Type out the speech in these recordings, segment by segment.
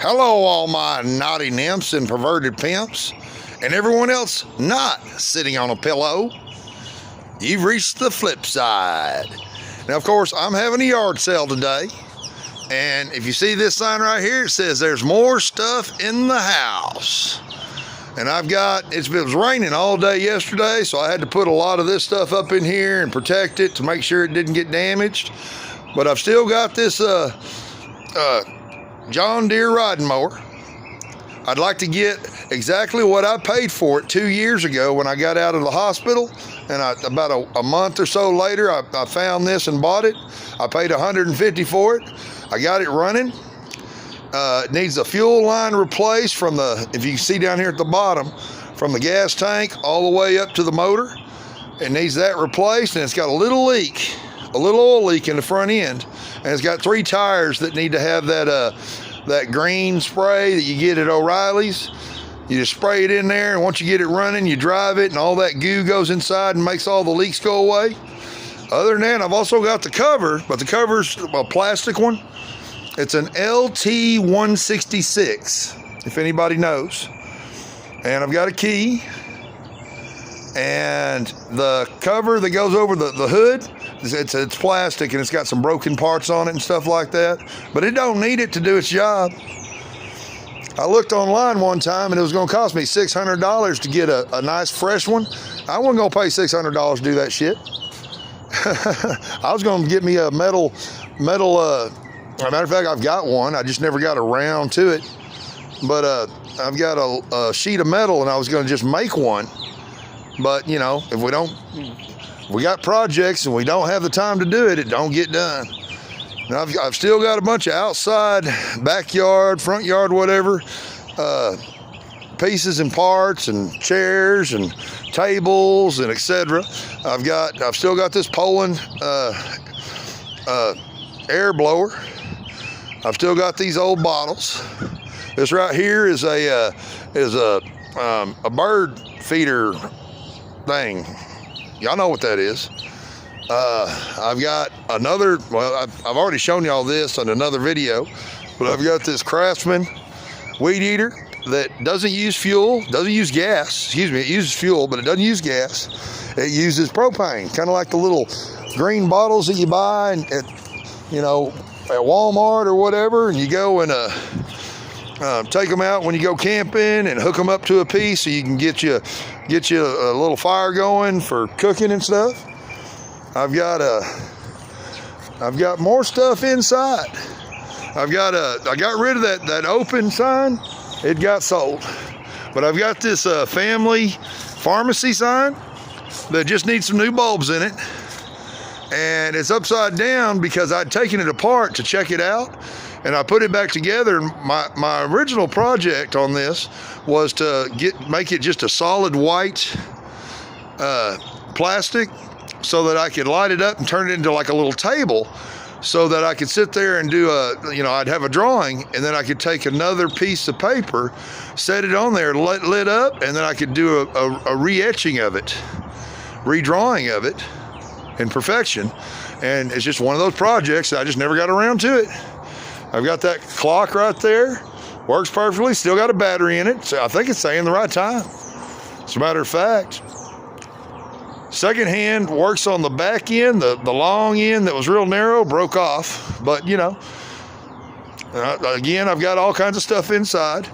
Hello, all my naughty nymphs and perverted pimps, and everyone else not sitting on a pillow. You've reached the flip side. Now, of course, I'm having a yard sale today, and if you see this sign right here, it says there's more stuff in the house. And it was raining all day yesterday, so I had to put a lot of this stuff up in here and protect it to make sure it didn't get damaged. But I've still got this John Deere riding mower. I'd like to get exactly what I paid for it 2 years ago when I got out of the hospital, and about a month or so later I found this and bought it. I paid $150 for it. I got it running. It needs a fuel line replaced from if you see down here at the bottom, from the gas tank all the way up to the motor. It needs that replaced, and it's got a little leak, a little oil leak in the front end, and it's got 3 tires that need to have that green spray that you get at O'Reilly's. You just spray it in there, and once you get it running, you drive it, and all that goo goes inside and makes all the leaks go away. Other than that, I've also got the cover, but the cover's a plastic one. It's an LT166, if anybody knows. And I've got a key, and the cover that goes over the hood, it's plastic, and it's got some broken parts on it and stuff like that, but it don't need it to do its job. I looked online one time, and it was going to cost me $600 to get a nice fresh one. I wasn't going to pay $600 to do that shit. I was going to get me a metal. As a matter of fact, I've got one. I just never got around to it. But I've got a sheet of metal, and I was going to just make one. But you know, if we got projects and we don't have the time to do it, it don't get done. Now I've still got a bunch of outside, backyard, front yard, whatever, pieces and parts and chairs and tables and etc. I've still got this Poland air blower. I've still got these old bottles. This right here is a bird feeder thing. Y'all know what that is. I've got another, I've already shown y'all this on another video, but I've got this Craftsman weed eater that doesn't use fuel, doesn't use gas. Excuse me, it uses fuel, but it doesn't use gas. It uses propane, kind of like the little green bottles that you buy at Walmart or whatever, and you go and take them out when you go camping and hook them up to a piece so you can get you a little fire going for cooking and stuff. I've got more stuff inside. I got rid of that open sign. It got sold. But I've got this family pharmacy sign that just needs some new bulbs in it. And it's upside down because I'd taken it apart to check it out, and I put it back together. My original project on this was to make it just a solid white plastic, so that I could light it up and turn it into like a little table, so that I could sit there and do I'd have a drawing, and then I could take another piece of paper, set it on there, lit up, and then I could do a re-etching of it, redrawing of it in perfection. And it's just one of those projects that I just never got around to it. I've got that clock right there, works perfectly, still got a battery in it, so I think it's saying the right time. As a matter of fact, second hand works on the back end. The long end that was real narrow broke off, but again, I've got all kinds of stuff inside.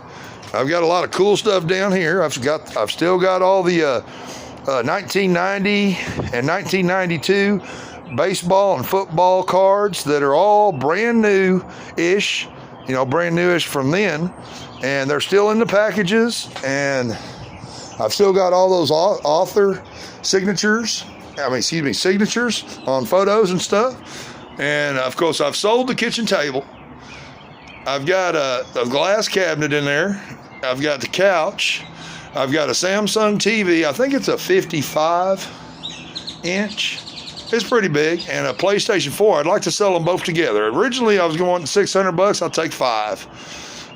I've got a lot of cool stuff down here. I've still got all the 1990 and 1992 baseball and football cards that are all brand new-ish, from then, and they're still in the packages. And I've still got all those author signatures on photos and stuff. And of course, I've sold the kitchen table. I've got a glass cabinet in there. I've got the couch. I've got a Samsung TV. I think it's a 55-inch. It's pretty big. And a PlayStation 4. I'd like to sell them both together. Originally, I was going to $600. I'll take $5.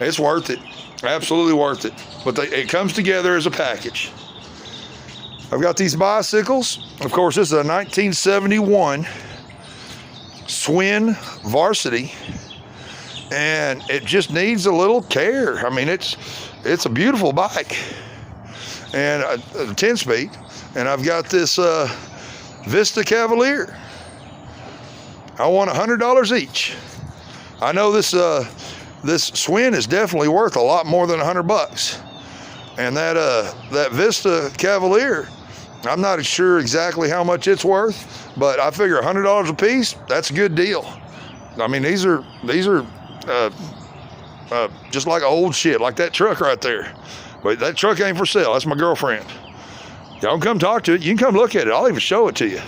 It's worth it. Absolutely worth it. But it comes together as a package. I've got these bicycles. Of course, this is a 1971 Swin Varsity. and it just needs a little care. I mean, it's a beautiful bike, and a 10-speed, and I've got this Vista Cavalier. I want $100 each. I know this Swin is definitely worth a lot more than $100, and that Vista Cavalier, I'm not sure exactly how much it's worth, but I figure $100 a piece, that's a good deal. I mean, these are just like old shit, like that truck right there. But that truck ain't for sale. That's my girlfriend. Y'all can come talk to it. You can come look at it. I'll even show it to you.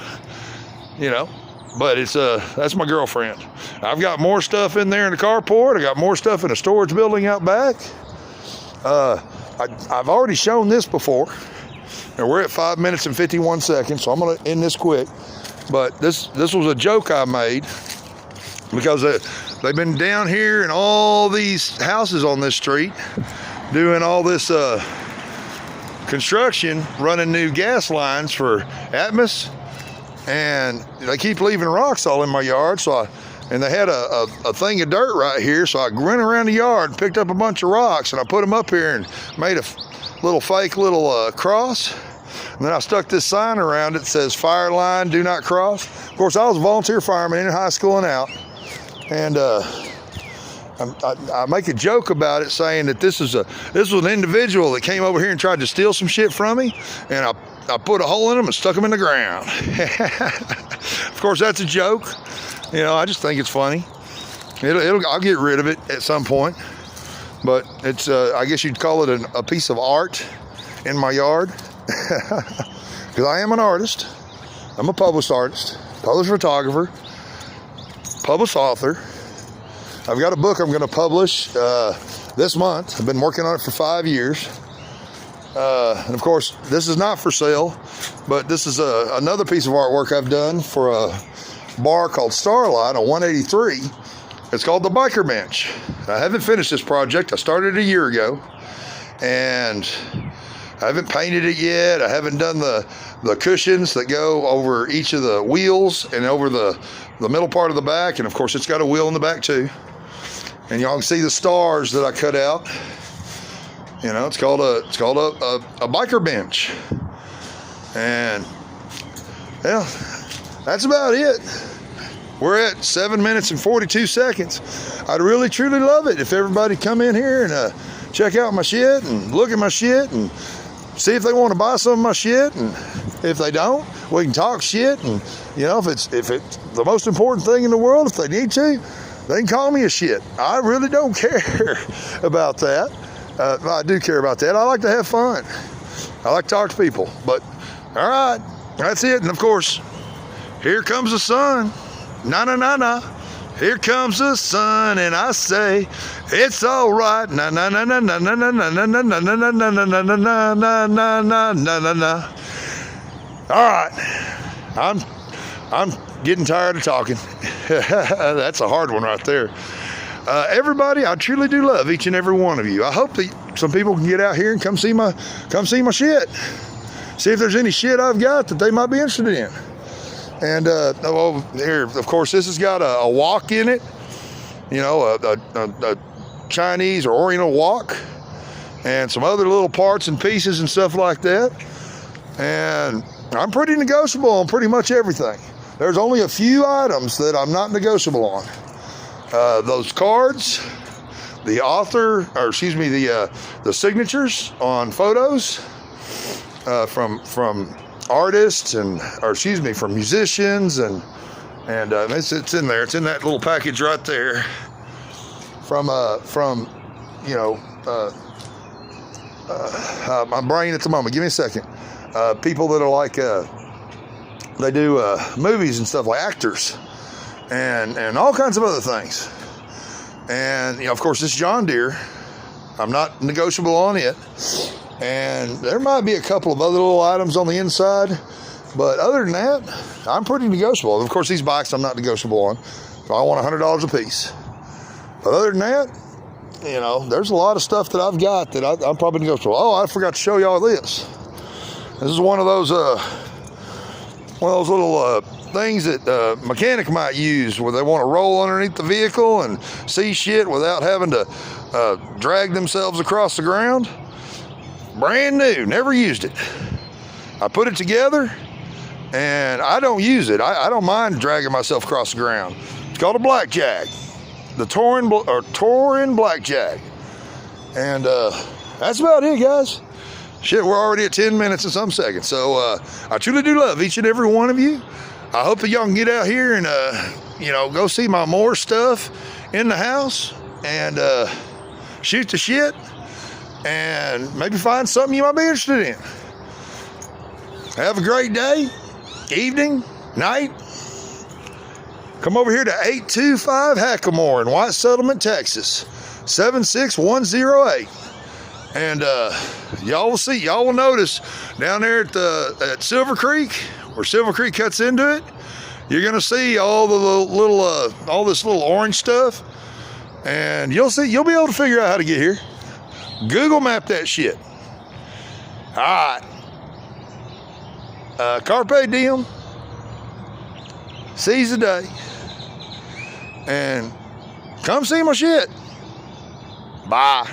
You know, but it's that's my girlfriend. I've got more stuff in there in the carport. I got more stuff in a storage building out back. I've already shown this before, and we're at 5 minutes and 51 seconds, so I'm gonna end this quick. But this was a joke I made, because they've been down here in all these houses on this street doing all this construction, running new gas lines for Atmos, and they keep leaving rocks all in my yard. And they had a thing of dirt right here, so I went around the yard, picked up a bunch of rocks, and I put them up here and made a little fake cross. And then I stuck this sign around it that says "Fire line, do not cross." Of course, I was a volunteer fireman in high school and out, and I make a joke about it, saying that this was an individual that came over here and tried to steal some shit from me, and I put a hole in them and stuck them in the ground. Of course, that's a joke. You know, I just think it's funny. I'll get rid of it at some point, but it's I guess you'd call it a piece of art in my yard, because I am an artist. I'm a published artist, published photographer, published author. I've got a book I'm going to publish this month. I've been working on it for 5 years. And of course, this is not for sale, but this is another piece of artwork I've done for a bar called Starlight on 183. It's called the Biker Bench. I haven't finished this project. I started a year ago, and I haven't painted it yet. I haven't done the cushions that go over each of the wheels and over the middle part of the back. And of course, it's got a wheel in the back too. And y'all can see the stars that I cut out. You know, it's called a biker bench. And yeah, that's about it. We're at 7 minutes and 42 seconds. I'd really truly love it if everybody come in here and check out my shit and look at my shit and see if they want to buy some of my shit. And if they don't, we can talk shit. And you know, if it's the most important thing in the world, if they need to, they can call me a shit. I really don't care about that. I do care about that. I like to have fun. I like to talk to people. But all right, that's it. And of course, here comes the sun. Na na na na. Here comes the sun, and I say it's all right. Na na na na na na na na na na na na na na na na na na na na. All right, I'm getting tired of talking. That's a hard one right there. Everybody, I truly do love each and every one of you. I hope that some people can get out here and come see my shit. See if there's any shit I've got that they might be interested in. And here, of course, this has got a wok in it. You know, a Chinese or Oriental wok, and some other little parts and pieces and stuff like that. And I'm pretty negotiable on pretty much everything. There's only a few items that I'm not negotiable on. Those cards, the signatures on photos from artists from musicians, and it's in there. It's in that little package right there. From you know, my brain at the moment. Give me a second. People that are like they do movies and stuff, like actors, and all kinds of other things. And you know, of course, this John Deere, I'm not negotiable on it. And there might be a couple of other little items on the inside, but other than that, I'm pretty negotiable. And of course, these bikes I'm not negotiable on, so I want $100 a piece. But other than that, you know, there's a lot of stuff that I've got that I'm probably negotiable. Oh, I forgot to show y'all this. This is one of those little things that a mechanic might use where they want to roll underneath the vehicle and see shit without having to drag themselves across the ground. Brand new, never used it. I put it together and I don't use it. I don't mind dragging myself across the ground. It's called a blackjack, the Touring blackjack. And that's about it, guys. Shit, we're already at 10 minutes and some seconds. So I truly do love each and every one of you. I hope that y'all can get out here and, go see my more stuff in the house and shoot the shit and maybe find something you might be interested in. Have a great day, evening, night. Come over here to 825 Hackamore in White Settlement, Texas, 76108. And y'all will notice down there at Silver Creek, where Silver Creek cuts into it, you're gonna see all the all this little orange stuff, and you'll be able to figure out how to get here. Google map that shit. All right. Carpe diem. Seize the day. And come see my shit. Bye.